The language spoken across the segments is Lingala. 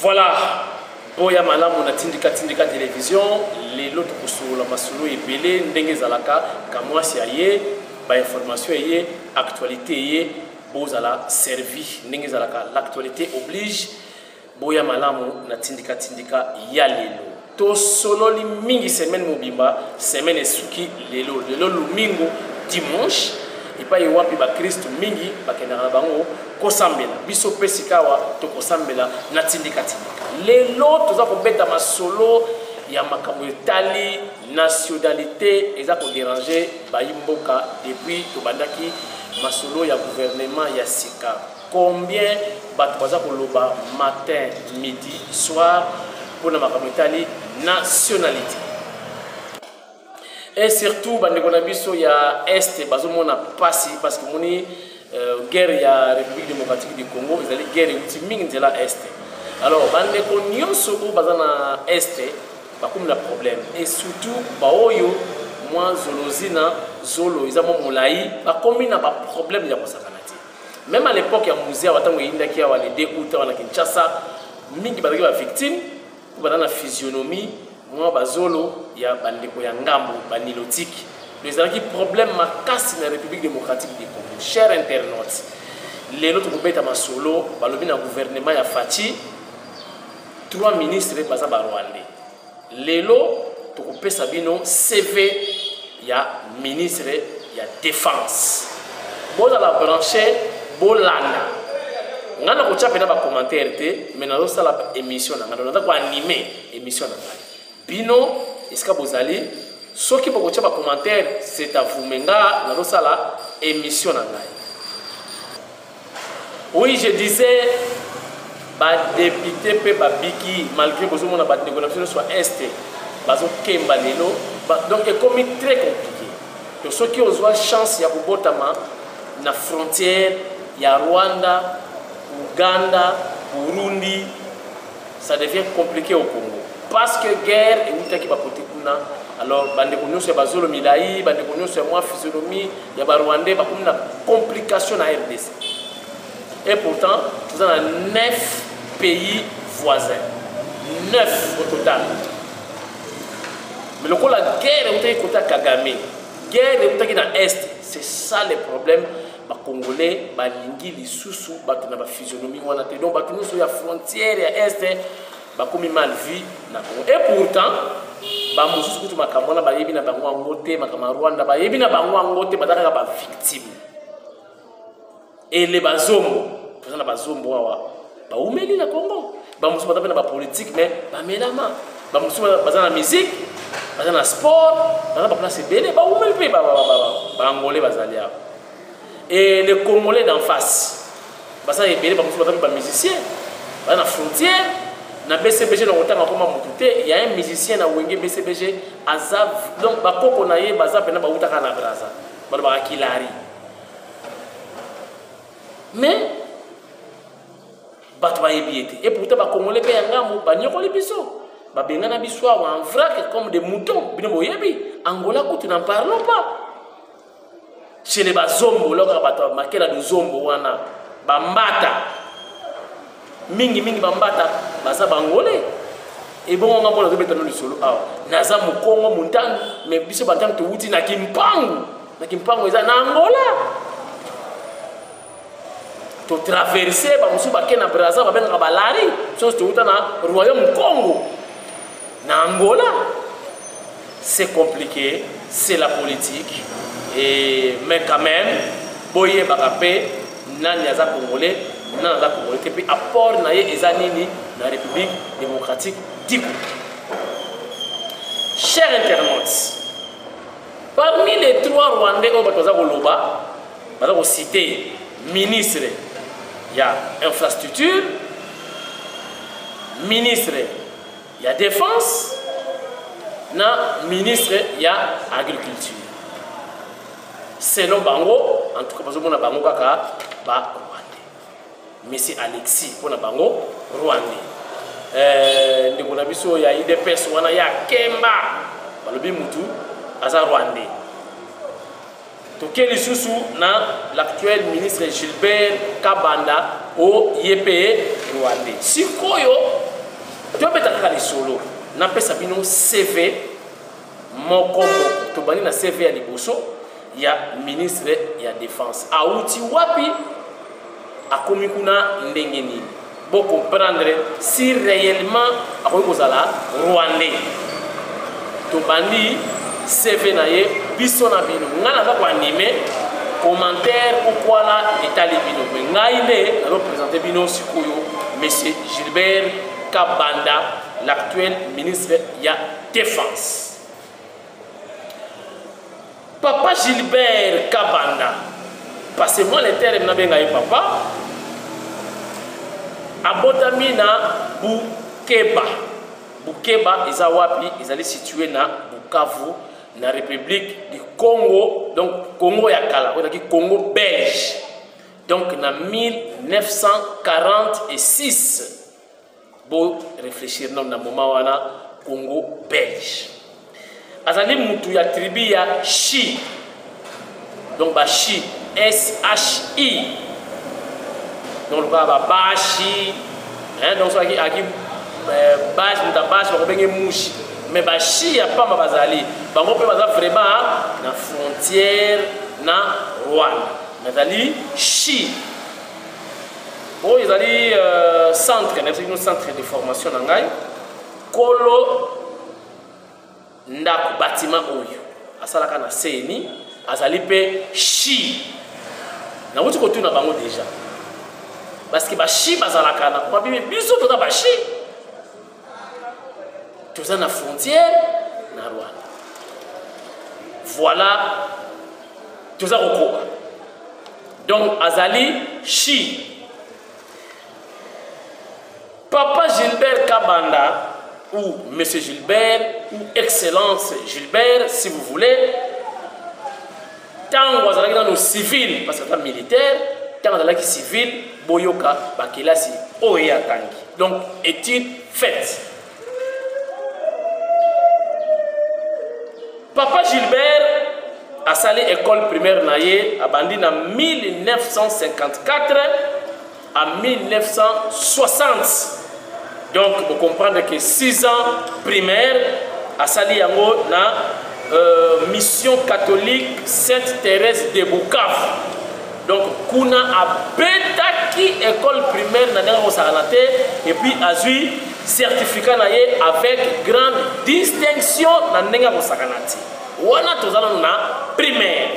Voilà, boya malamu na tindika télévision, les lots de la masolo et belé, ndenge zalaka, kamwasi aye, ba information aye, actualité aye, bozala servi, ndenge zalaka, l'actualité oblige, boya malamu na tindika ya lelo. To solo li mingi semaine mobimba, semaine esuki lelo lumingo dimanche. Et pas yewapi ba Christ mingi bakendaka na bango kosambela biso pesikawa to kosambela na tindika lelo toza kobeta masolo ya makambo etali nationalité eza ko déranger bayimboka depuis to bandaki masolo ya gouvernement ya sika combien bato baza koloba matin midi soir pour na makambo etali nationalité. Et surtout, il y a Est, parce que moni guerre ya République démocratique du Congo, ils allaient guerre de la Est. Alors, il y a un Est, il y a un problème. Et surtout, baoyo, moi, zolozina, zolo, ils ont moulaï, il y a un problème de même à l'époque, il y a un musée, il y a les 2 août, à Kinshasa, il y a des victimes, il y a une physionomie. Moi, bazolo, il y a bandeko ya ngambo, banilotique. Les gens qui problème makasi na République démocratique du Congo. Chers internautes, les autres groupes à solo, balobi na gouvernement ya Fati, 3 ministres baza ba Rwandais. Lelo to ko pesa bino CV ya ministre ya défense. Boza la brancher bolanda. Ngana ko chapena ba commentaire te, mais na zo sala émission na ngana ko animer émission na ngai. Bino, est-ce que vous allez, ceux qui vont faire des commentaires, c'est à vous, menga, dans la émission. Oui, je disais, les députés peuvent biki, malgré que vous avez des négociations soit est, donc c'est comme très compliqué. Donc ceux qui ont la chance, il y a Botama, la frontière, il y a Rwanda, Ouganda, Burundi, ça devient compliqué au Congo. Parce que guerre et où qui va porter kuna alors bande konyo c'est bazolo milai bande konyo c'est moi physionomie ya ba Rwandais ba kuna complication na RDC et pourtant nous avons 9 pays voisins 9 au total mais le coup la guerre où qui côté Kagame guerre où qui dans est c'est ça le problème ba congolais ba lingi lisusu ba na ba physionomie wana te donc ba nous sur la frontière ya est bakomi mal vu na Congo. Et pourtant bamususu kutu makamona bayebi na bango ngote makama Rwanda bayebi na bango ngote badaka ba victime et les bazombo pour na bazombo wa ba umeli na Congo bamususu badaka na ba politique mais ba melama bamususu bazana musique bazana sport bazana ba place bele ba umeli pe ba angolais bazalia et les Congolais d'en face basa ebele bamususu badaka ba musicien bazana frontière na BCBG na otanga koma mutute il y a un musicien na wenge BCBG azav donc bakoko na ye baza pena ba utaka na braza ba kilari mais batwa yebiete et pourtant ba congolais pe yangamu ba nyokoli biso ba bengana biso en vrac comme des moutons bino boyebi Angola kuti n'en parlons pas chez les bazombo loka batwa makela de zombo wana bambata mingi bambata basa bangolais et bon on a bon de le solo ah naza mukongo muntangu mais biso bantangu to wuti na kimpangu eza na Angola to traverser ba musu bakena Brazza ba benga balari so to wuta na royaume Congo na Angola c'est compliqué c'est la politique et mais quand même boye bakapé nani aza congolais dans la Congo et puis apport na ezanini na République démocratique du Congo. Chers internautes, parmi les 3 Rwandais on va citer ministre il y a infrastructure, ministre il y a défense, na ministre il y a agriculture. Selon bango en tout cas bazomona bango kaka ba Monsieur Alexis pour bango Rwandais ndeko na biso ya IDPS wana ya Kemba balobi mutu aza Rwandais Tokeli Susu na l'actuel ministre Gilbert Kabanda au IEP Rwandais. Sikoyo tobeta kaka lisolo napesa bino CV moko tobani na CV ya liboso ya ministre ya défense auti wapi akomi kuna ndenge nini bo comprendre si réellement akomi kozala rwandais tobandi CV na ye biso na bino ngana nga ko anime commentaire okwala etali bino me ngai nde nazopresente bino sikoyo monsieur Gilbert Kabanda l'actuel ministre ya défense. Papa Gilbert Kabanda, passez-moi les termes na benga papa. Abotami na Bukeba. Bukeba eza wapi? Ezali situé na Bukavu na République du Congo, donc Congo ya kala, on dit Congo belge. Donc na 1946. Bon réfléchir non na moment wana Congo belge. Azali mutu ya tribu ya Chi. Donc ba Chi SHI. Donc ba Bashi, hein donc ça qui Bash muta Bash ba benge mushi. Mais ba Chi ya pas bazali. Bango pe baza vraiment na frontière na Rwanda. Nazali Chi. Bon, ils allaient centre, un centre de formation nangai. Kolo ndaku bâtiment oyo. Asalaka na CNI, azali pe Chi. Na wuti kotu na bango déjà. Parce que ba Chi bazalaka na kwa bibi biso to ba Chi. Tout ça na frontière na Rwanda. Voilà tout ça au donc azali Chi. Papa Gilbert Kabanda, ou Monsieur Gilbert, ou Excellence Gilbert, si vous voulez, tant que vous allez dans nos civils, parce que c'est militaire, tant que vous allez civil, Boyoka, Bakilasi, Oya Tangi. Donc, étude faite. Papa Gilbert a salé école primaire naïe, a bandi en 1954 à 1960. Donc, vous comprenez que 6 ans primaire à Sali Yango na mission catholique Sainte Thérèse de Bukavu. Donc, kuna a betaki école primaire na nenga osaranate et puis a eu certificat naie avec grande distinction na nenga osaranate. Wana tozala na primaire.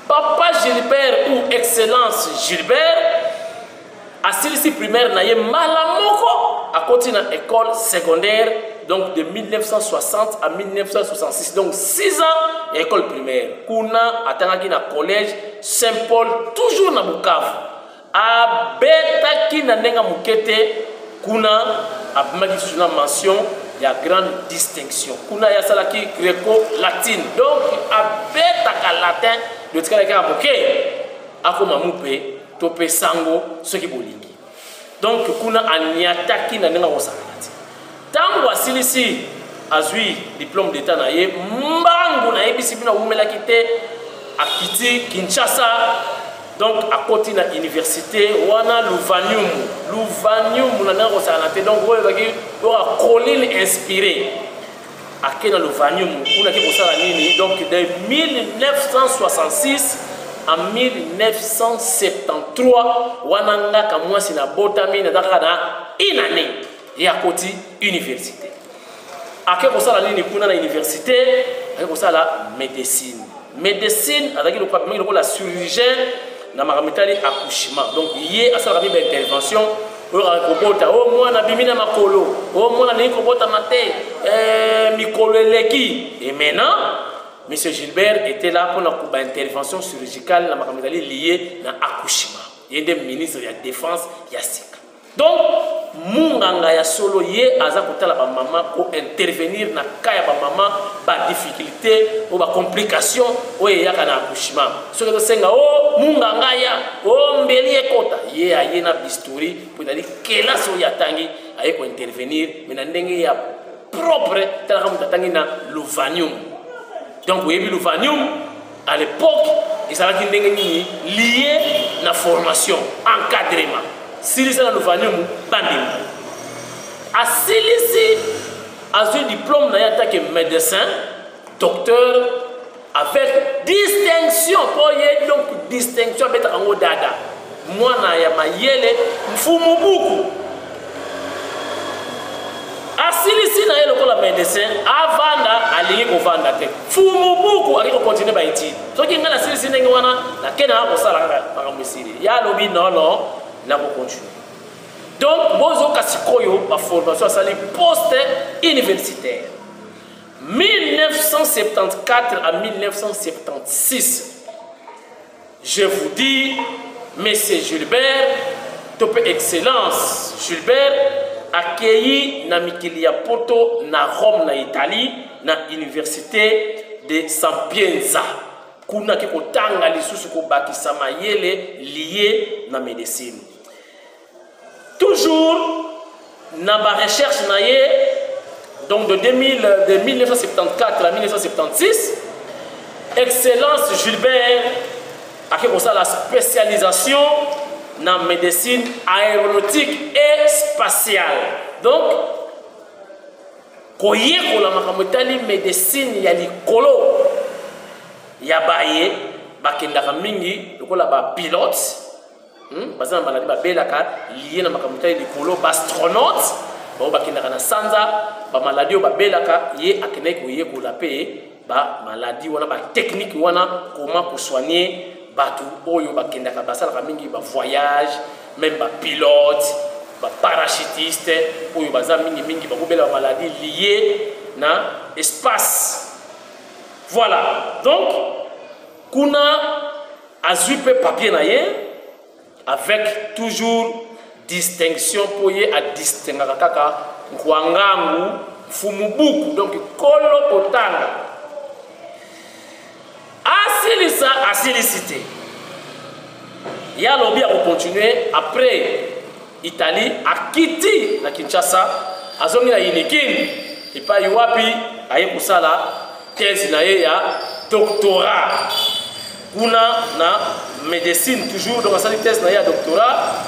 Papa Gilbert ou Excellence Gilbert a celui-ci primaire naie malamoko à côté de l'école secondaire donc de 1960 à 1966 donc 6 ans école primaire kuna atangaki na collège Saint-Paul toujours na Bukavu a betaki na nenga mukete kuna abimaki suna mention ya grande distinction kuna ya salaki gréco latine donc a betaka latin de tikalaka muke akoma mupe topé sango ce qui bolingi donc kuna aniataki na nenga osakanati tango asilisi azui diplôme d'état na ye mbangu na yebisi bina umela kite akiti Kinshasa donc à côté na université wana Luvanium na nenga osakanati donc oyo baki ora colline inspiré akena Luvanium kuna ki kosala nini donc de 1966 en 1973, wananga kamwasi na botami na daka na inane ya koti université. Ake kosala nini kuna na université, ake kosala médecine. Médecine adaki lokwa la chirurgien na makamitali accouchement. Donc yé asala bi intervention ora kobota o mwana bimina makolo, o mwana ni kobota mate mikolo eleki. Et maintenant Monsieur Gilbert était là pour une intervention chirurgicale liée à l'accouchement. Il y a des ministres de la Défense, Yassika. Donc, Munganga ya solo ye aza kotala ba maman pour intervenir na kaya ba maman ba difficulté ou ba complication o ya kana accouchement. Ce que senga o Munganga ya o mbeli ekota ye aye na bisturi pour dire que la so ya tangi aye ko intervenir mais na ndenge ya propre tala comme tangi na Luvanium. Donc, vous avez vu Luvanium, à l'époque, ils avaient lié à la formation, encadrement. Si vous avez Luvanium, bandit. asilisi azwi diplôme na ye en tant que médecin docteur avec distinction pour ye donc distinction abetaka yango dada mwana ya mayele mfumu buku asilisi na ye lokola médecin avanda alingi kovanda te mfumu buku ali kokontinue baétude soki ngai nasilisi ndenge wana nakende akosala kaka makambo esili ye alobi nono nakocontinue. Donc bozoka sikoyo baformation asali poste universitaire 1974 à 1976. Je vous dis, Monsieur Gilbert, top excellence, Gilbert, accueilli na mikili ya poto na Rome na Italie, na université de Sapienza. Kuna ke kotanga lisusu ko bakisa mayele lié na médecine. Toujours na ba recherche na ye. Donc de 1974 à 1976, Excellence Gilbert a fait la spécialisation dans la médecine aéronautique et spatiale. Donc, quand on a la médecine, il y a les colos, il y a baye, bakendaka mingi, lokola ba pilote, parce que la maladie ba belaka lié na makamutali les colos, astronaute. Bakendaka na sanza ba maladie ba belaka ye akene ko ye ko la pe ba maladie wana ba technique wana comment pour soigner batu oyo bakendaka basala mingi ba voyage même ba pilote ba parachutiste oyo baza mingi ba kobela ba maladie liée na espace. Voilà, donc kuna azupe papier na ye avec toujours distinction pour y à distinguer kaka Nkwangangu Fumubuku donc kolo kotanga asilicité ya lobby a continuer après Italie a quitté na Kinshasa azongi na Inikini et pas yuwapi aye kusala thèse na ye ya doctorat kuna na médecine toujours donc asali thèse na ya doctorat.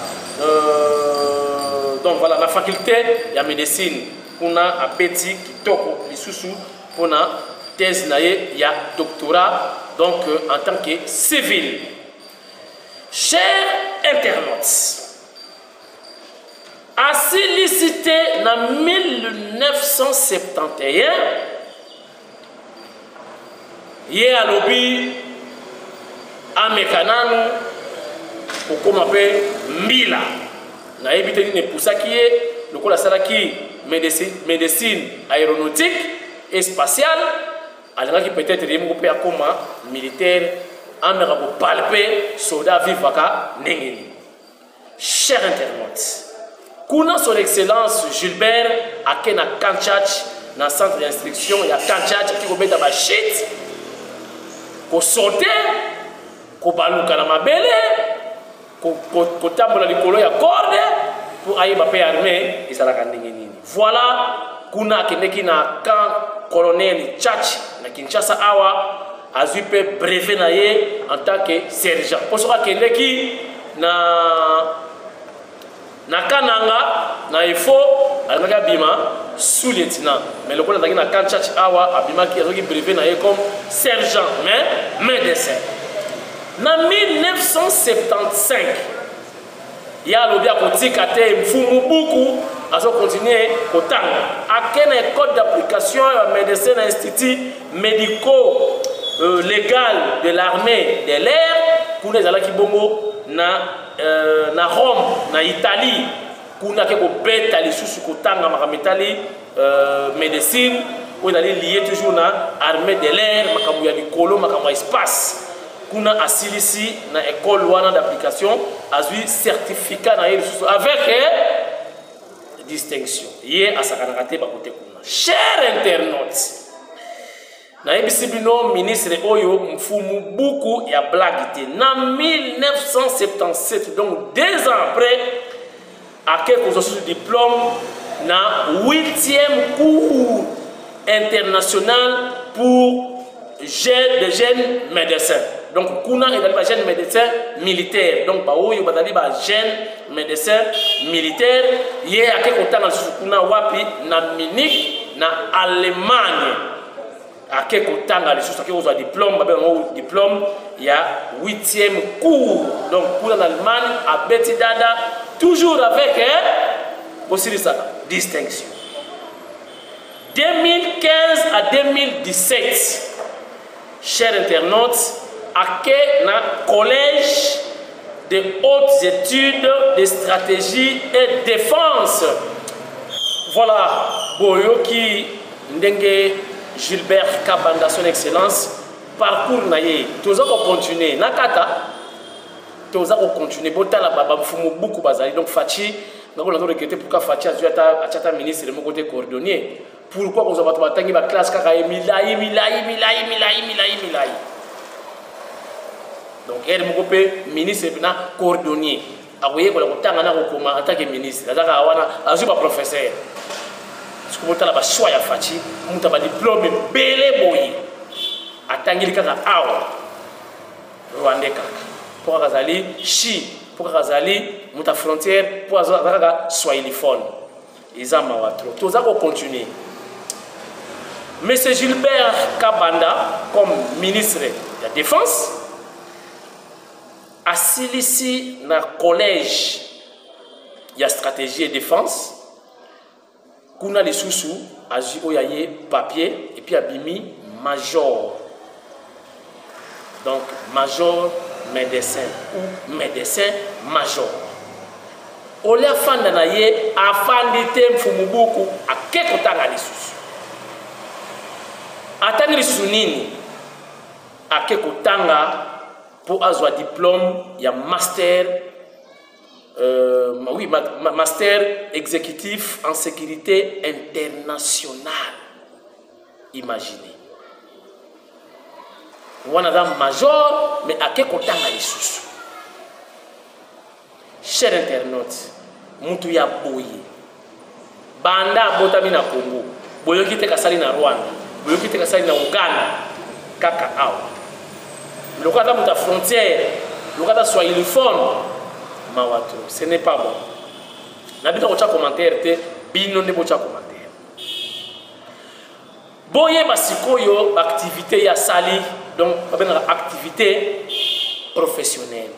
Donc voilà, la faculté de médecine, on a un petit kitoko, lisusu, on a thèse naie, il y a doctorat, donc en tant que civil. Chers internautes, à sollicité en 1971, il y a lobby à Mekananu. Comme appelle Mila. Na ebiteni ne poussaki le kola salaki médecine aéronautique et spatiale. Alors qui peut-être yemo pe akoma militaire amera ko palper soldat vivaka nengeni. Chers internautes, kuna son excellence Gilbert akena Kanchach na centre d'instruction ya Kanchach qui ko beta ba shit ko sauter ko baluka na mabele kotambola likolo ya corde pour aye bape armée ezalaka ndenge nini. Voilà kuna akendeki na camp colonel Tchatch na Kinshasa awa azwi pe brevet na ye en tant que sergent poso akendeki na kananga na ifo alingaka bima sous lieutenant mais lokola azalaki na camp Tchatch awa abimaki azwaki brevet na ye comme sergent mais médecin. En 1975, il y a l'objet politique à Mfumu Buku, à continuer au temps. À quelle école d'application médecin institut médico-légal de l'armée de l'air, pour les alaki bongo na Rome, na Italie, pour na keko beta les sous kotanga makamitali médecine, pour aller lié toujours na armée de l'air, makamu ya likolo, makamu espace. Kuna asilisi na école wana d'application azui certificat na yesu avec distinction ye asakana te ba côté kuna. Chers internautes, na ebisi bino ministre oyo Mfumu Buku ya blague te na 1977 donc 2 ans après a quelques autres diplômes na 8e cours international pour des jeunes médecins. Donc, kuna est un jeune médecin militaire. Donc, il y a un jeune médecin militaire. Il y a un wapi na Munich, na Allemagne. À quelques temps, il y a un diplôme, il y a 8e cours. Donc, pour l'Allemagne, à Betty Dada, toujours avec aussi ça, distinction. 2015 à 2017, chers internautes, à le collège de hautes études de stratégie et défense. Voilà, Boyo qui Ndenge Gilbert Kabanda, son excellence, parcours naye. Tous on continuer. Nakata, tous on continuer. Botala baba mfumu beaucoup bazali. Donc Fachi, nous avons recruté pour que Fachi a ministre de mon côté cordonnier. Pourquoi vous avez battu la classe kaka milai. Donc elle mon côté ministre na cordonnier. Awoye ko la kotanga na ko en tant que ministre. Azaka awana azuba professeur. Ce que vous avez choisi à Fachi, vous avez un diplôme belé boy. Attendez kaka awa. Rwandais kaka. Pour Kazali, Chi, pour Kazali, muta frontière, pour Kazali, Swahiliphone. Ils ont mawatro. Tout ça va continuer. Monsieur Gilbert Kabanda, comme ministre de la Défense, a ici dans le collège de stratégie et défense. Kuna les sous-sous, a papier et puis abimi major. Donc major médecin ou médecin major. Ole afanda na ye afandite mfumubuku akeko tanga les sous-sous. Atanga les sous nini akeko tanga pour avoir diplôme ya master. Oui, master exécutif en sécurité internationale. Imaginez. On a un major, mais à quel côté on a les sous? Chers internautes, Moutouya Boye, Banda Botami na Congo, Boyoki te kasali na Rwanda, Boyoki te kasali na Uganda, Kaka Awa. Le cas de la frontière, le cas de Swahiliphone. Mawato, ce n'est pas bon. N'habite pas de commentaire, bino ne pas de commentaire. Boye basikoyo activité ya sali, donc activité professionnelle,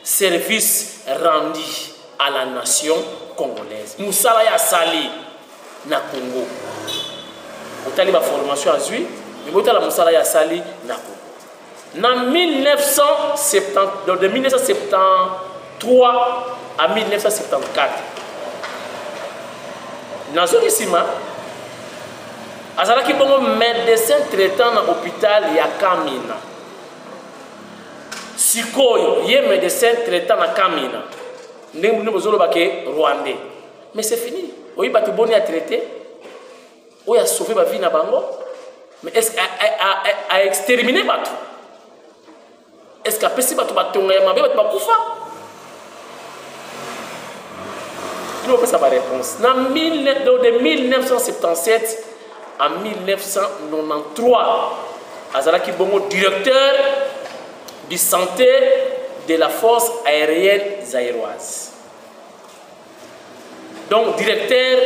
service rendu à la nation congolaise. Moussala ya sali na Congo. Otali ba formation à Zui, mais botala Moussala ya sali na Congo. En 1970, donc de 1973 à 1974. Dans ce cas, azalaki bongo médecin traitant dans l'hôpital ya Kamina. Sikoyo, ye médecin traitant na Kamina. Ndenge bozolo bake Rwandais. Mais c'est fini. Oyi batu boni a traité. Oyi a sauvé ba vie na bango. Mais est-ce a exterminé batu? Est-ce qu'à Pessi batu batonga ya mabe batu bakufa? Il nous fait sa réponse. De 1977 à 1993, Azalaki Bongo, directeur de santé de la force aérienne zaïroise. Donc, directeur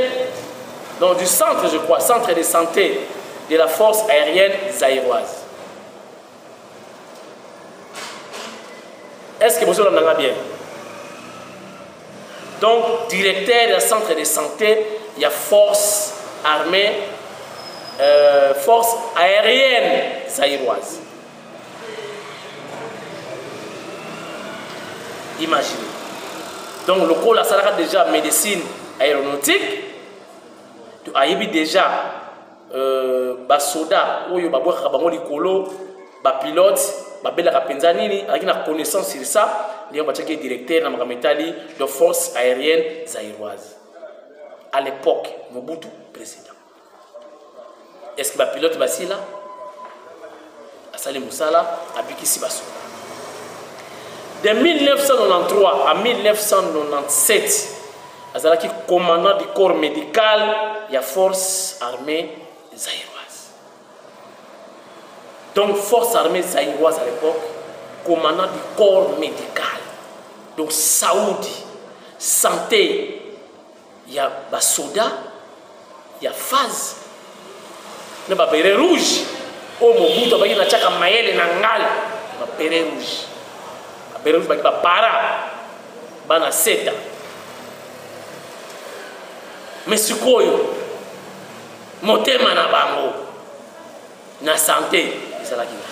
du centre, je crois, centre de santé de la force aérienne zaïroise. Est-ce que vous avez bien? Donc, directeur du centre de santé, il y a force armée, force aérienne zaïroise. Imaginez. Donc, le col a déjà médecine aéronautique. Tu as déjà soda, pilote, avec la connaissance sur ça. Il y a un directeur de force aérienne zaïroise. À l'époque, Mobutu, président. Est-ce que le pilote est là? Asali Moussala, Abiki Sibasso. De 1993 à 1997, Azalaki commandant du corps médical, il y a force armée zaïroise. Donc, force armée zaïroise à l'époque, commandant du corps médical. Donc Saoudi, santé, il y a Basoda, il y a Faz, il y a Béré Rouge, au Mobutu, il y a Tchaka Maël et Nangal, il y a Béré Rouge. Béré Rouge, il y a Para, il y a Seta. Mais ce quoi, motema na bango, na santé, c'est là qui va.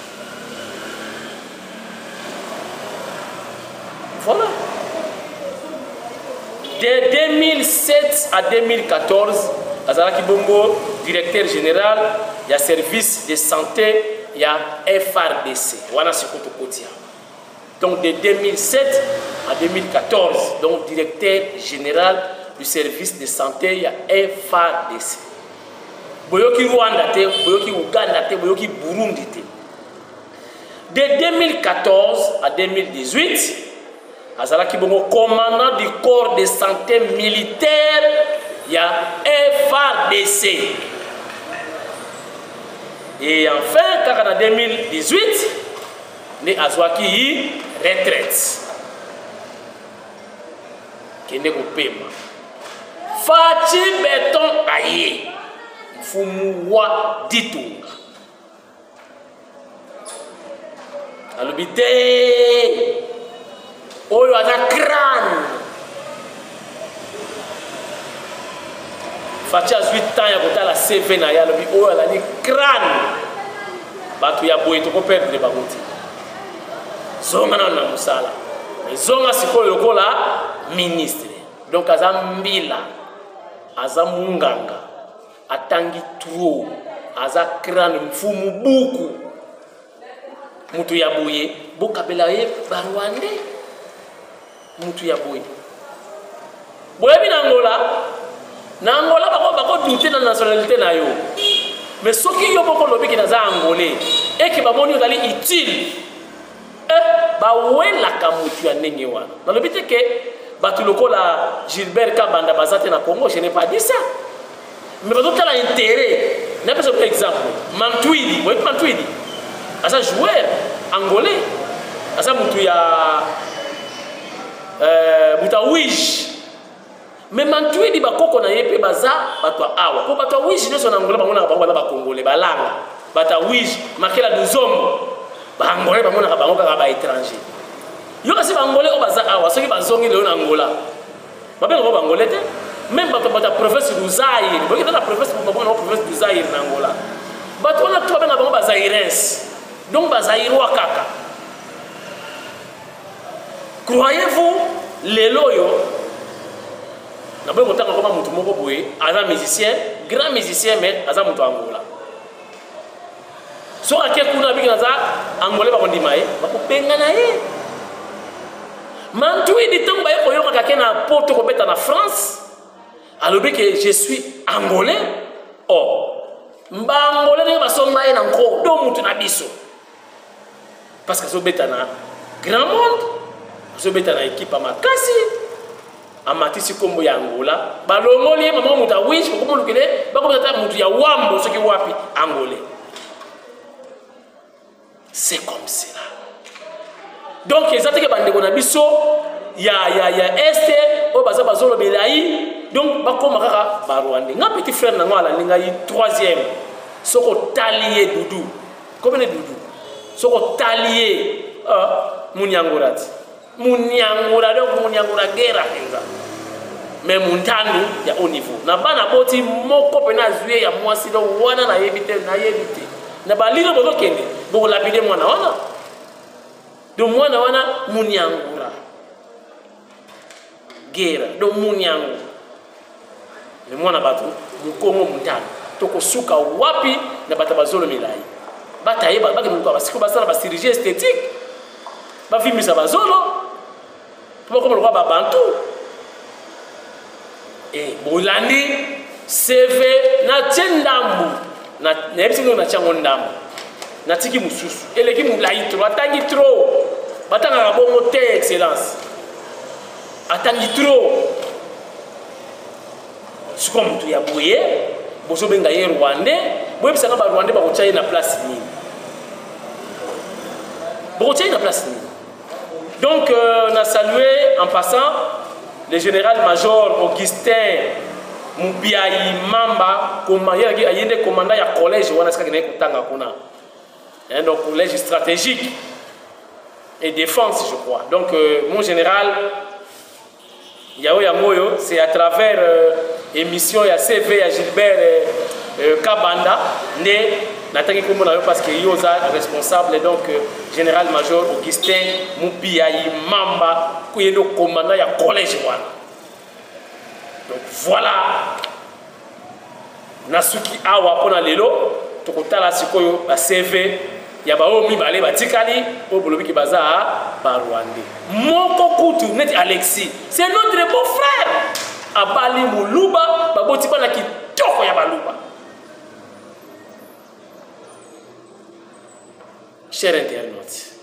Voilà. De 2007 à 2014, Azalaki Bongo, directeur général, il y a service de santé, il y a FRDC. Voilà ce qu'on peut dire. Donc de 2007 à 2014, donc directeur général du service de santé, il y a FRDC. Boyoki Rwanda, Boyoki Ouganda, Boyoki Burundi. De 2014 à 2018, Azalaki Bongo, commandant du corps de santé militaire, il y a FRDC. Et enfin, quand en 2018, les Azwaki retraite. Qui n'est pas paiement. Fati Béton Aye. Fumuwa Ditunga. Alubite. Oyo aza crâne. Fati a 8 ans ya kota la CV na ya lobi oyo ala ni crâne. Batu ya boye to ko perdre bangote. Zonga na musala. Zonga sikoyo lokola ministre. Donc aza mbila. Aza munganga. Atangi tro. Aza crâne mfumu buku. Mutu ya boye bokabela ye barwande. Mutu ya boye. Boye bi na Angola bako douter na nationalité na yo. Mais ce qui yo boko lobi ki naza angolais et que bamoni ozali utile. Ba wela ka mutu ya ndenge wana. Na lobi te ke batu lokola Gilbert Kabanda bazate na Congo, je n'ai pas dit ça. Mais bato tala intérêt. Na pesa par exemple, Mantwidi, vous Mantwidi. Asa joueur angolais. Asa mutu ya Mutawij. Mais Mantwidi bakoko na yepe baza batwa awa. Ko batwa Wij nyo na Angola bamona bango ba Congolais balanga. Bata Wij makela duzombo. Ba Angolais bamona ka bango ka ba étranger. Yo kasi ba Angolais o baza awa soki bazongi le na Angola. Ba bengo ba Angolais te. Même bata province du Zaïre. Boki na province bamona province du Zaïre na Angola. Batwa na to benga bango ba Zaïrense. Donc ba Zaïrois kaka. Croyez-vous les loyo na boye motanga koma mutu moko boye aza musicien, grand musicien mais aza mutu Angola. So ake kuna biki naza Angolais ba kondima ye, ba ko penga na ye. Mantwidi tango ba ye koyoka kake na poto ko beta na France. Alobi que je suis Angolais. Oh. Mba Angolais ne ba songa ye na nko do mutu na biso. Parce que so beta na grand monde. So beta na équipe à makasi. Amatisi kombo ya Angola balongoli mama muta wish ko komolukele bako bata mutu ya wambo soki wapi Angolais. C'est comme cela. Donc ezate ke bandeko na biso ya este o baza bazolo belai donc bakoma kaka ba Rwanda. Nga petit frère na ngala linga yi 3e soko talier Dudu. Komene Dudu. Soko talier Munyangurati. Munyangura donc munyangura guerre penza. Mais muntandu ya au niveau. Na bana boti moko pena zuye ya mwasi do wana na yebite na yebite. Na balilo bozo kende. Boko lapide mwana wana. Do mwana wana munyangura. Guerre do munyangu. Le mwana batu mukongo muntandu. Toko suka wapi na bata bazolo milai. Bata yeba baki muko basiko basala ba chirurgie esthétique. Ba filmisa bazolo. Comment on va bantu et bolandi CV na tendambu na nebisi na chango ndambu na tiki mususu eleki mulai tro atangi tro batanga bongo te excellence atangi tro siko mutu ya boye boso benga ye Rwandais boye bisanga ba Rwandais ba ko chaye na place nini boko chaye na place nini Donc, on a salué en passant le général-major Augustin Mubiayi Mamba, commandant du collège, donc collège stratégique et défense, je crois. Donc, mon général, c'est à travers l'émission CV à Gilbert Kabanda, parce qu'il est responsable, donc général-major Augustin Mubiayi Mamba, qui est le commandant du collège. Donc voilà, Nasuki Awa pona lelo, tokotala sikoyo ba CV ya ba omi balé ba tikali au bolobi ki baza ba Rwandais. Moko kutu net Alexis, c'est notre beau frère. Abali Muluba, baboti bana kitoko ya baluba. Chers internautes,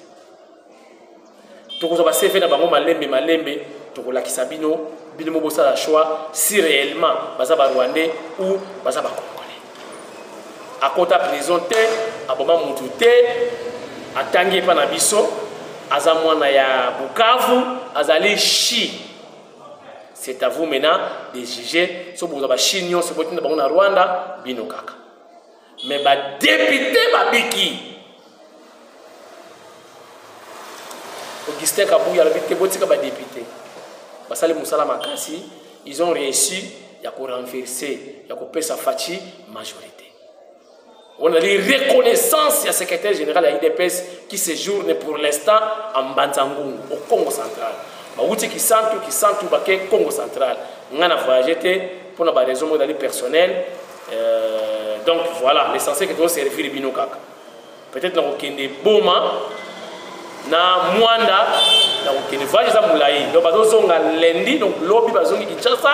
tokozo ba CV na bango malembe tokola kisabino bino bosa la choix si réellement baza ba Rwandais ou baza ba Congolais. À kota prison te, aboma mutu te, atangi pa na biso, aza mwana ya Bukavu, azali chi. C'est à vous maintenant de juger si vous avez chignon, si vous avez na Rwanda, bino kaka. Mais ba député ba biki. Augustin Kabuya, le député. Ils ont réussi à renverser, à couper sa fatie majorité. On a les reconnaissances du secrétaire général de l'IDPS qui séjourne pour l'instant en Banzangoum, au Congo central. Qui sentent au Congo central. On a voyagé pour des raisons personnelles. Donc voilà, l'essentiel que tu dois servir le Binokaka. Peut-être qu'il y a des beaux na Mwanda donc il va déjà moulaï donc bazonga lundi donc lobby bazongi Kinshasa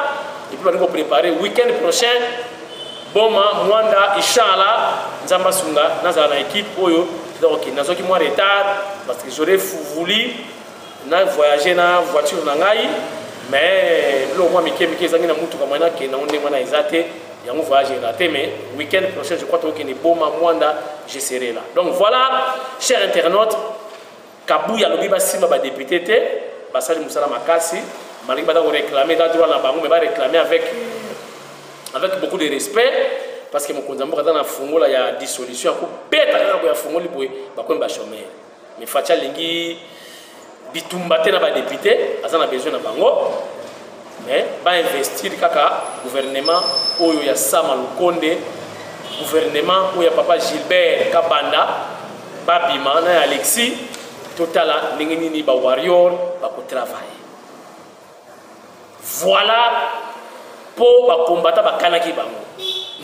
et puis on va préparer week-end prochain boma Mwanda inchallah nzamba sunga nazala na équipe oyo donc nazoki moi retard parce que j'aurais voulu na voyager na voiture na ngai mais le mois mike zangi na mutu kama na ke na onde mwana ezate yango voyage raté mais week-end prochain je crois que ni boma Mwanda je serai là. Donc voilà chers internautes, Kabuya lobi ba simba ba député te basali musala makasi malgré ba réclamer da droit na bango mais ba réclamer avec beaucoup de respect parce que mon konzambo ka na fungola ya dissolution ko beta ka ya fungoli boy ba ko ba chômeur mais facha lingi bitumba te na ba député azana besoin na bango mais ba investir kaka gouvernement oyo ya Sama Lukonde gouvernement oyo ya papa Gilbert Kabanda babima na Alexis Totala, n'engeni ba warrior, ba ko travailler. Voilà pour ba combattre ba kanaki bango.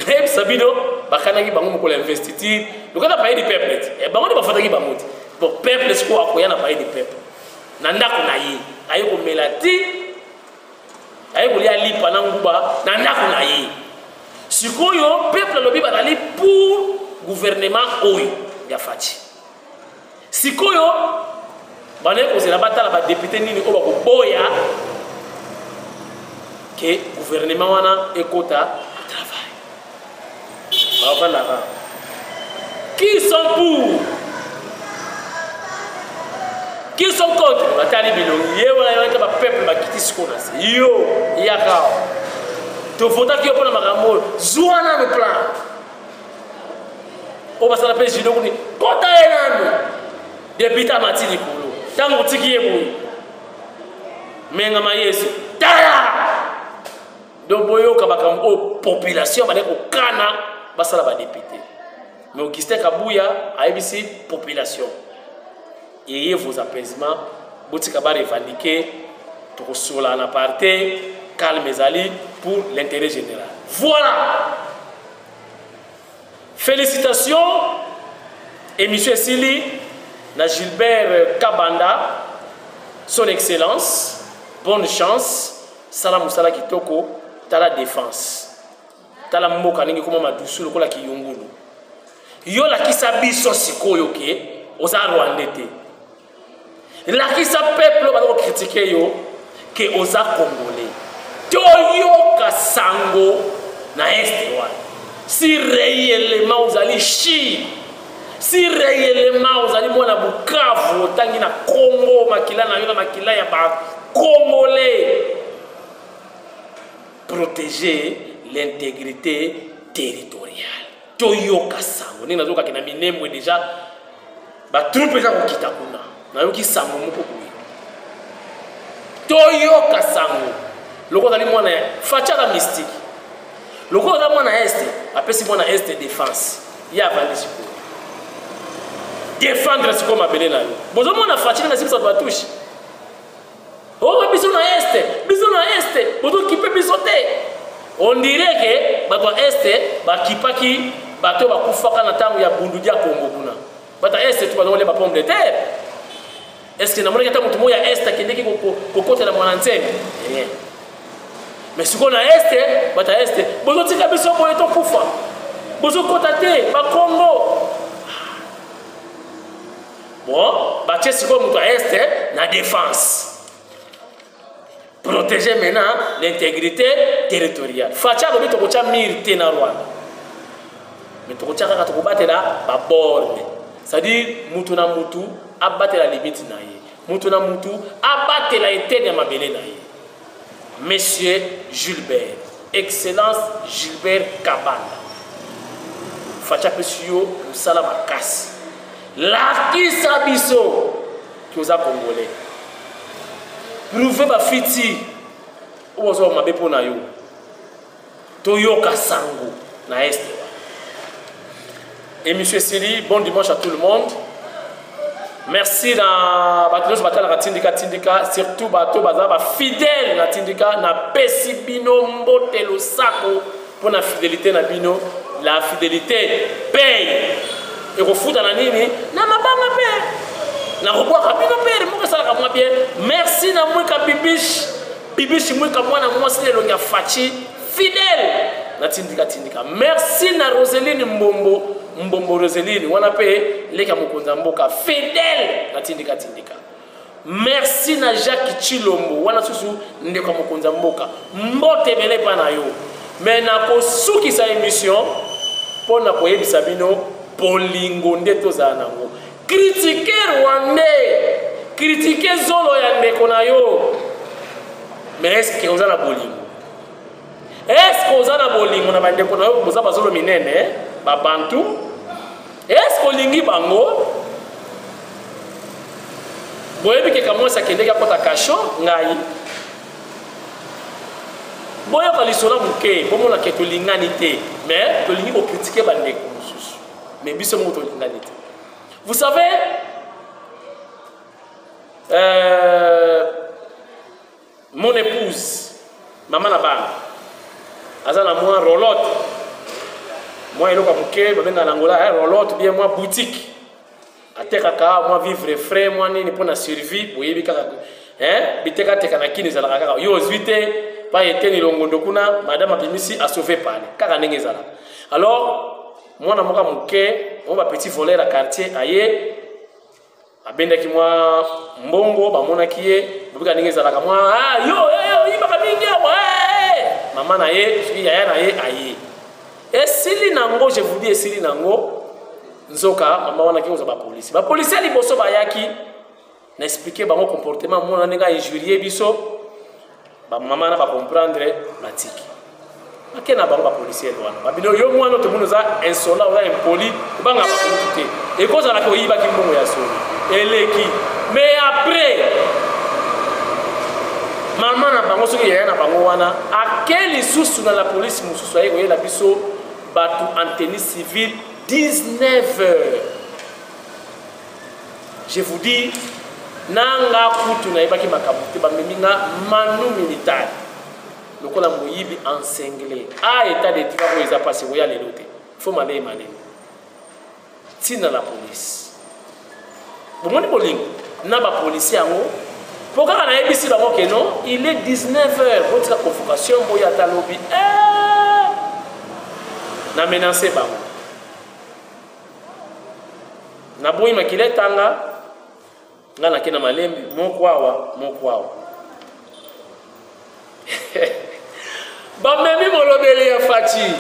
Même sabino ba kanaki bango ko l'investiture. Le cas payer du peuple. Et bango ba fataki bango. Pour peuple ce ko akoya na payer du peuple. Nanda ko na yi, ayi ko melati. Ayi ko lia lipa na nguba, nanda ko na yi. Sikoyo peuple lobi ba dali pour gouvernement oyo ya fati. Sikoyo bane kozela batala ba député nini o ba ko boya que gouvernement wana ekota travail. Voilà. Qui sont pour? Qui sont contre? Batali bilongi ye wana yaka ba peuple ba kiti sikona. Yo yaka. To vota ki opona makambo zuana me plan. O ba sala pe jido ni kota enano. Député matini kolo. Tango tiki eboy. Menga ma Yesu. Taya! Donc boyo kabaka o population bane ko kana basala ba député. Mais Augustin Kabuya a ici population. Et vos apaisements botika ba revendiquer to sola na parté calme ezali pour l'intérêt général. Voilà. Félicitations et monsieur Sili na Gilbert Kabanda, son excellence, bonne chance, salam musala kitoko, tala défense, tala mboka ningi kuma madusu lokola kiyungulu. Yo la kisabiso sikoyo ke, oza Rwandais te. La kisa peuple ba ko critiquer yo ke oza Congolais. Toyo kasango na este wa. Si réellement vous allez chi Si réellement vous allez moi na Bukavu otangi na Congo makila na yo na makila ya ba Congolais, protéger l'intégrité territoriale. Toyoka sango ni nazoka kina minemwe déjà ba troupe za kokita kuna na yoki sango moko kuyi. Toyoka sango loko zali mwana facha la mystique. Loko zali mwana este apesi mwana este défense ya bandisi ko défendre ce comme appelé na yo. Bozo mwana facha na sibisa batouche. Oh biso na este bozo kipe bisote. On dirait que bato este ba kipaki bato ba kufaka na tangu ya bundudia Kongo kuna. Bata este tu bazole ba pomme de terre. Est-ce que na mona kata mutu moya este kendeki kokota na mwananzeme? Rien. Mais siko na este bata este bozo tika biso boye to kufa. Bozo kotate ba Kongo. Bon, ba siko mutu este na défense. Protéger maintenant l'intégrité territoriale. Facha lobi to kocha mirte na Rwanda. Mais to kocha kaka to kobatela ba borne. C'est-à-dire mutu na mutu abatela limite na ye. Mutu na mutu abatela etene ya mabele na ye. Monsieur Gilbert, Excellence Gilbert Kabanda. Facha pesio musala makasi. La kisa biso toza Congolais. Prouver ba fiti ozo mabepo na yo toyoka sango na este. Et monsieur Sili, bon dimanche à tout le monde. Merci na batunos batala na tindika surtout bato baza ba fidèle na tindika na pesi bino mbote lo sako pour la fidélité na bino. La fidélité paye. Et refuta na nini na mabanga paye. Na robwa kabino pere mo sala kamwa bien. Merci na mweka bibish mweka mwana mwasi lelo nya fachi fidèle na tindika. Merci na Roseline Mbombo Roseline wana pe leka mukonza mboka fidèle na tindika. Merci na Jacques Chilombo wana susu ndeka mukonza mboka mbote bele pa na yo. Mais na kosuki sa émission pona koyebisa bino bolingo nde tozala nango. Critiquer Rwandais, critiquer Zolo ya ndeko na yo. Mais est-ce que vous avez bolingo? Est-ce que vous avez bolingo na bandeko na yo boza bazolo minene, ba bantu? Est-ce que lingi bango? Boyebi ke kamo sa kende ka kota kasho ngai. Boya ka lisona muke, bomo na ke to lingani te, mais to lingi ko critiquer bandeko mususu. Mais biso mo to lingani te. Vous savez, mon épouse, maman Nabana, azana moi rolotte, moi il a beaucoup de Angola, rolotte bien moi boutique, à tekaka moi vivre frais moi ni pour na survie, vous voyez biteka tekana kini za kaka yo zwite pa ete ni longondo kuna madame abimisi a sauver pale kaka ndenge zala. Alors moi na moka muke on va petit voler à quartier aye abenda ki moi mbongo ba mona kiye bika ndenge zala ka moi yo ibaka mingi wa maman na ye yaya na ye aye esili nango je vous dis esili nango nzoka mama wana ki oza ba police liboso ba yaki na expliquer ba mon comportement mona ndenge injurier biso ba mama na ba comprendre matiki. Quel n'a pas de policier là? Babino yo moi notre monde za insolent ou impoli banga ba komuté. Et cause la ko yiba ki mbongo ya solo. Eleki. Mais après maman na bango soki ya na bango wana a quel isusu na la police mususu ayi ko yela biso batu en tenue civile 19h. Je vous dis nanga kutu na yibaki makabuti ba meminga manu militaire. Le coup la moyibi encenglé a état de tika ko eza passé ko ya lelo te faut maler tina la police bomoni bolingo na ba policier yango pokaka na yebisi bango ke non il est 19h pour la convocation boya talobi na menacer bango na boyi makile tanga ngana kena malembi mokwawa Bamemi molobeli ya Fati.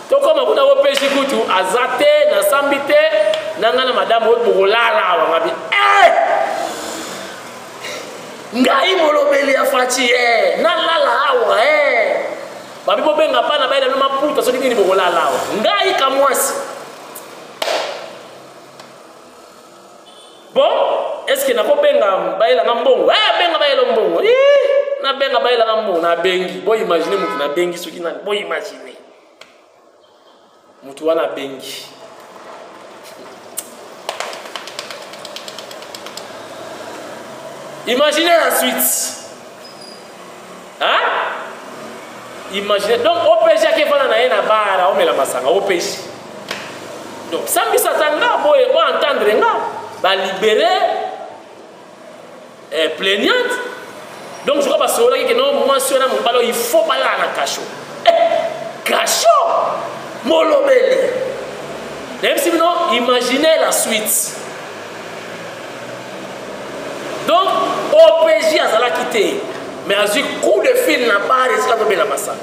to koma kuna opeji kutu azate na sambite na ngana madame bokolala wa ngabi ngai molobeli ya fachi na lala awa babi bobenga pana baila no maputa so nini bokolala awa ngai kamwasi bon est-ce que nakobenga baila ngambongo benga baila mbongo na benga baila ngambongo na bengi boy imaginer mutu na bengi soki na boy imaginer mutu wana bengi imaginez la suite hein imaginez donc OPG qui va na yena bara omela masanga OPG donc sambi satanga boy bo entendre nga ba libérer plaignante donc je crois pas cela que non mentionner mon ballon il faut pas là na cachot cachot molobeli même si non imaginez la suite donc OPJ azala quitté mais azui coup de fil na part et cela la massa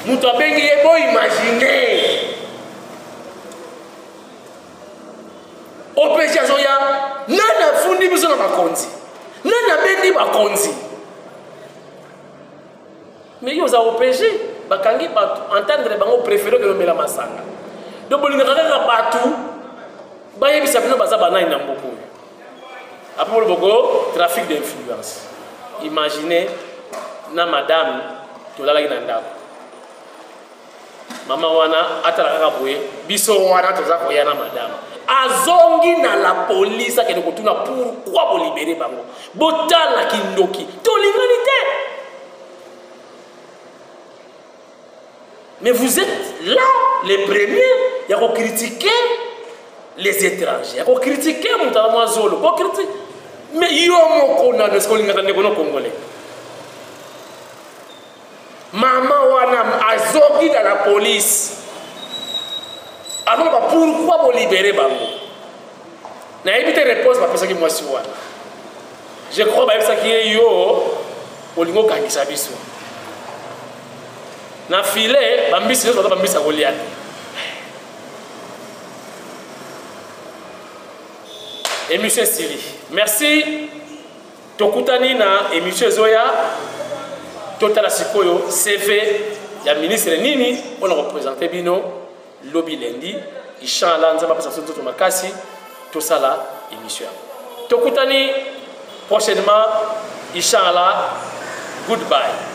muto bengi ebo imaginer OPJ azoya nana fundi biso na bakonzi nana bendi bakonzi mais yo za OPJ bakangi batu entendre bango préféré que lomela masanga donc bolinga kaka batu bayebisa bino baza banai na mboko après le trafic d'influence imaginez na madame tolala ki na ndako mama wana atala kaka boye biso wana toza koya na madame azongi na la police akende kotuna pourquoi bo libérer bango botala kindoki tolingani te. Mais vous êtes là, les premiers, il y a critiquer les étrangers, il y a critiquer mon talent zolo, mais il y a un Congolais. Maman wana azogi dans la police. Alors pourquoi vous libérer bango? Na éviter réponse parce que moi suis wana. Je crois que ça qui est yo olingo kangisa biso. Na filet bambisi les autres bambisi à Goliath. Émission Siri. Merci. Tokutani na émission Zoya. Totala sikoyo CV ya ministre nini on a représenté bino lobby lundi. Inshallah nzamba pasa soto makasi to sala émission. Tokutani prochainement. Inshallah. Goodbye.